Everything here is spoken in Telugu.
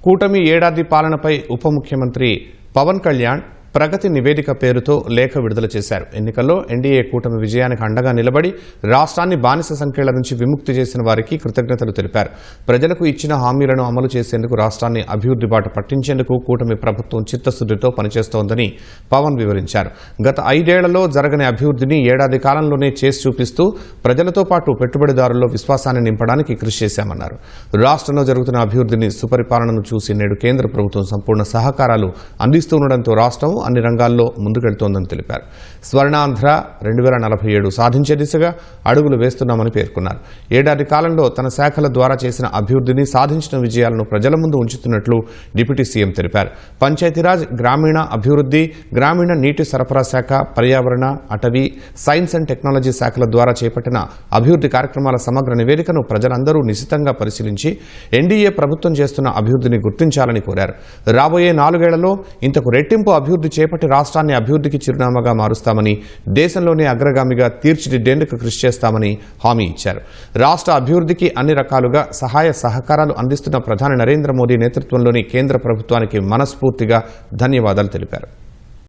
కూటమి ఏడాది పాలనపై ఉప ముఖ్యమంత్రి పవన్ కళ్యాణ్ ప్రగతి నివేదిక పేరుతో లేఖ విడుదల చేశారు. ఎన్నికల్లో ఎన్డీఏ కూటమి విజయానికి అండగా నిలబడి రాష్ట్రాన్ని బానిస సంఖ్యల నుంచి విముక్తి చేసిన వారికి కృతజ్ఞతలు తెలిపారు. ప్రజలకు ఇచ్చిన హామీలను అమలు చేసేందుకు రాష్ట్రాన్ని అభివృద్ధి బాట పట్టించేందుకు కూటమి ప్రభుత్వం చిత్తశుద్ధితో పనిచేస్తోందని పవన్ వివరించారు. గత 5 ఏళ్లలో జరగని అభివృద్ధిని ఏడాది కాలంలోనే చేసి చూపిస్తూ ప్రజలతో పాటు పెట్టుబడిదారుల్లో విశ్వాసాన్ని నింపడానికి కృషి చేశామన్నారు. రాష్ట్రంలో జరుగుతున్న అభివృద్ధిని సుపరిపాలనను చూసి నేడు కేంద్ర ప్రభుత్వం సంపూర్ణ సహకారాలు అందిస్తుండటంతో రాష్ట్రం అన్ని రంగాల్లో ముందుకెళ్తోందని తెలిపారు. స్వర్ణాంధ్ర 2047 సాధించే దిశగా అడుగులు వేస్తున్నామని పేర్కొన్నారు. ఏడాది కాలంలో తన శాఖల ద్వారా చేసిన అభివృద్ధిని, సాధించిన విజయాలను ప్రజల ముందు ఉంచుతున్నట్లు డిప్యూటీ సీఎం తెలిపారు. పంచాయతీరాజ్, గ్రామీణ అభివృద్ధి, గ్రామీణ నీటి సరఫరా శాఖ, పర్యావరణ, అటవీ, సైన్స్ అండ్ టెక్నాలజీ శాఖల ద్వారా చేపట్టిన అభివృద్ధి కార్యక్రమాల సమగ్ర నివేదికను ప్రజలందరూ నిశితంగా పరిశీలించి ఎన్డీఏ ప్రభుత్వం చేస్తున్న అభివృద్ధిని గుర్తించాలని కోరారు. రాబోయే 4 ఏళ్లలో ఇంతకు రెట్టింపు అభివృద్ధి చేపట్టి రాష్ట్రాన్ని అభివృద్ధికి చిరునామాగా మారుస్తామని, దేశంలోనే అగ్రగామిగా తీర్చిదిద్దేందుకు కృషి చేస్తామని హామీ ఇచ్చారు. రాష్ట్ర అభివృద్ధికి అన్ని రకాలుగా సహాయ సహకారాలు అందిస్తున్న ప్రధాని నరేంద్ర మోదీ నేతృత్వంలోని కేంద్ర ప్రభుత్వానికి మనస్ఫూర్తిగా ధన్యవాదాలు తెలిపారు.